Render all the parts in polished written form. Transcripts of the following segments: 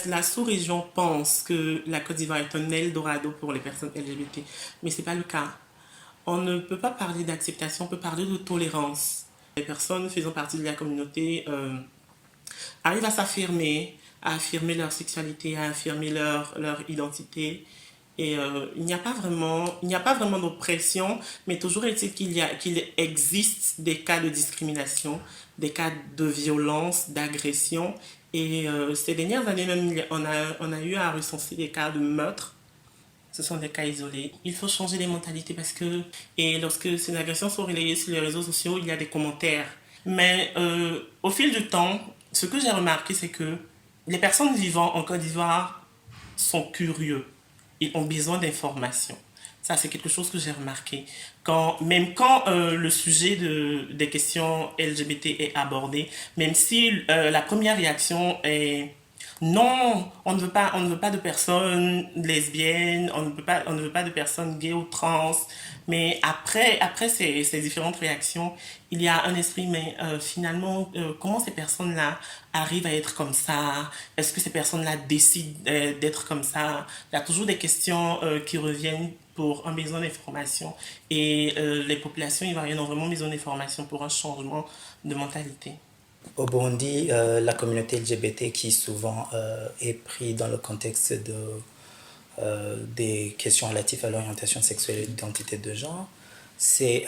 la sous-région pense que la Côte d'Ivoire est un Eldorado pour les personnes LGBT, mais ce n'est pas le cas. On ne peut pas parler d'acceptation, on peut parler de tolérance. Les personnes faisant partie de la communauté arrivent à affirmer leur sexualité, à affirmer leur identité. Et il n'y a pas vraiment d'oppression, mais toujours est-il qu'il existe des cas de discrimination, des cas de violence, d'agression. Et ces dernières années même, on a eu à recenser des cas de meurtre. Ce sont des cas isolés. Il faut changer les mentalités parce que, et lorsque ces agressions sont relayées sur les réseaux sociaux, il y a des commentaires. Mais au fil du temps, ce que j'ai remarqué, c'est que les personnes vivant en Côte d'Ivoire sont curieux. Ils ont besoin d'informations. Ça, c'est quelque chose que j'ai remarqué. Même quand le sujet des questions LGBT est abordé, même si la première réaction est non, on ne veut pas de personnes lesbiennes, on ne veut pas de personnes gays ou trans. Mais après ces différentes réactions, il y a un esprit, mais finalement, comment ces personnes-là arrivent à être comme ça? Est-ce que ces personnes-là décident d'être comme ça? Il y a toujours des questions qui reviennent pour un besoin d'information. Et les populations ivoiriennes ont vraiment besoin d'information pour un changement de mentalité. Au Burundi, la communauté LGBT qui souvent est prise dans le contexte des questions relatives à l'orientation sexuelle et l'identité de genre, c'est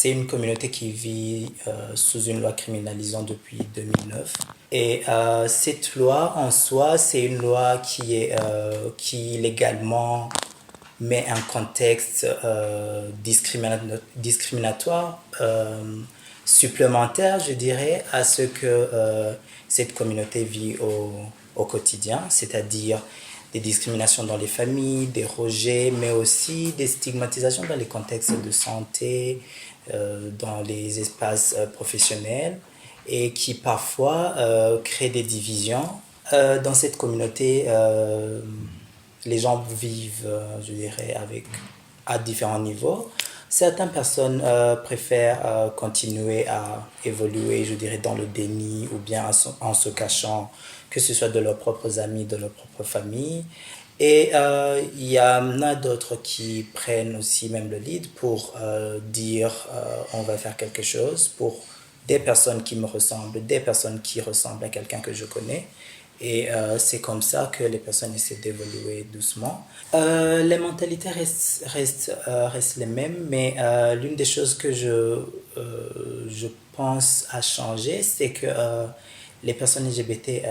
une communauté qui vit sous une loi criminalisant depuis 2009. Et cette loi en soi, c'est une loi qui légalement met un contexte discriminatoire supplémentaire, je dirais, à ce que cette communauté vit au quotidien, c'est-à-dire des discriminations dans les familles, des rejets, mais aussi des stigmatisations dans les contextes de santé, dans les espaces professionnels, et qui parfois créent des divisions. Dans cette communauté, les gens vivent, je dirais, à différents niveaux. Certaines personnes préfèrent continuer à évoluer, je dirais, dans le déni ou bien en se cachant, que ce soit de leurs propres amis, de leur propre famille. Et il y en a d'autres qui prennent aussi même le lead pour dire on va faire quelque chose pour des personnes qui me ressemblent, des personnes qui ressemblent à quelqu'un que je connais. Et c'est comme ça que les personnes essaient d'évoluer doucement. Les mentalités restent les mêmes, mais l'une des choses que je pense à changer, c'est que les personnes LGBT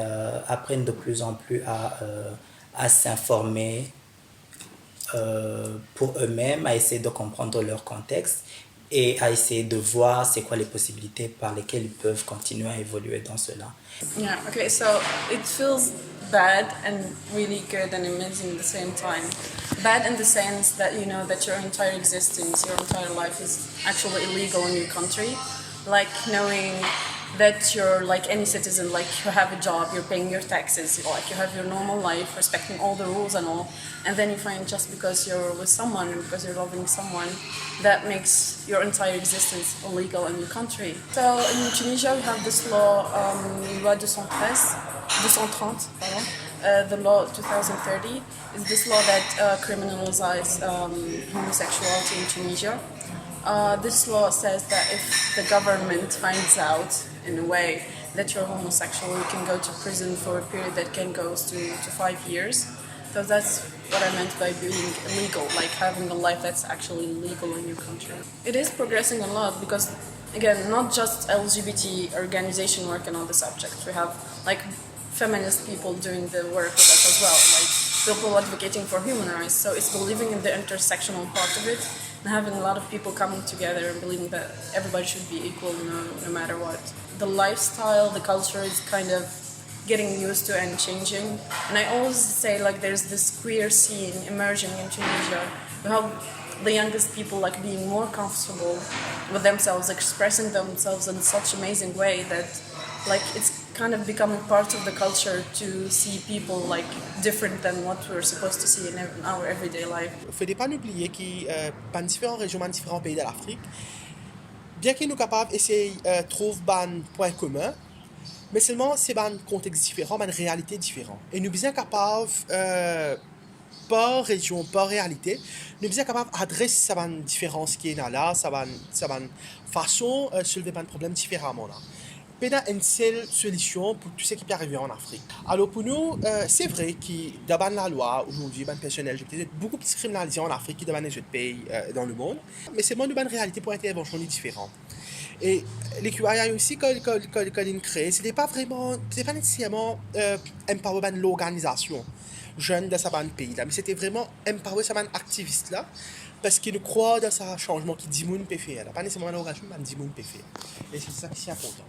apprennent de plus en plus à s'informer pour eux-mêmes, à essayer de comprendre leur contexte et à essayer de voir c'est quoi les possibilités par lesquelles ils peuvent continuer à évoluer dans cela. Yeah, okay, so it feels bad and really good and amazing at the same time. Bad in the sense that you know that your entire existence, your entire life is actually illegal in your country. Like knowing that you're like any citizen, like you have a job, you're paying your taxes, like you have your normal life, respecting all the rules and all, and then you find just because you're with someone and because you're loving someone, that makes your entire existence illegal in your country. So in Tunisia we have this law, Loi 230, the law 2030 is this law that criminalizes homosexuality in Tunisia. This law says that if the government finds out in a way that you're homosexual, you can go to prison for a period that can go to 5 years. So that's what I meant by being illegal, like having a life that's actually legal in your country. It is progressing a lot because, again, not just LGBT organization working on the subject. We have like feminist people doing the work with us as well, like people advocating for human rights. So it's believing in the intersectional part of it and having a lot of people coming together and believing that everybody should be equal no matter what. The lifestyle, the culture is kind of getting used to and changing. And I always say like there's this queer scene emerging in Tunisia. You have the youngest people like being more comfortable with themselves, expressing themselves in such amazing way that like it's kind of becoming part of the culture to see people like different than what we're supposed to see in our everyday life. Il ne faut pas oublier qu'il dans différentes régions, dans différents pays de l'Afrique, bien que nous sommes capables d'essayer de trouver un point commun, Mais seulement, c'est un contexte différent, une réalité différente. Et nous sommes capables, par région, par réalité, nous sommes capables d'adresser cette différence qui est là, cette façon de soulever un problème différemment. Là. Pas une seule solution pour tout ce qui peut arriver en Afrique. Alors pour nous, c'est vrai que dans la loi, aujourd'hui, les personnes LGBT sont beaucoup plus criminalisées en Afrique que dans les autres pays dans le monde. Mais c'est une réalité pour intervention différente. Et les QIA aussi, quand ils créent, ce n'est pas nécessairement empower l'organisation jeune de ce pays là, mais c'était vraiment empower ces activistes là, parce qu'ils croient dans ce changement qui dit moun peut faire, pas nécessairement l'organisation, mais dit moun peut faire. Et c'est ça qui est important.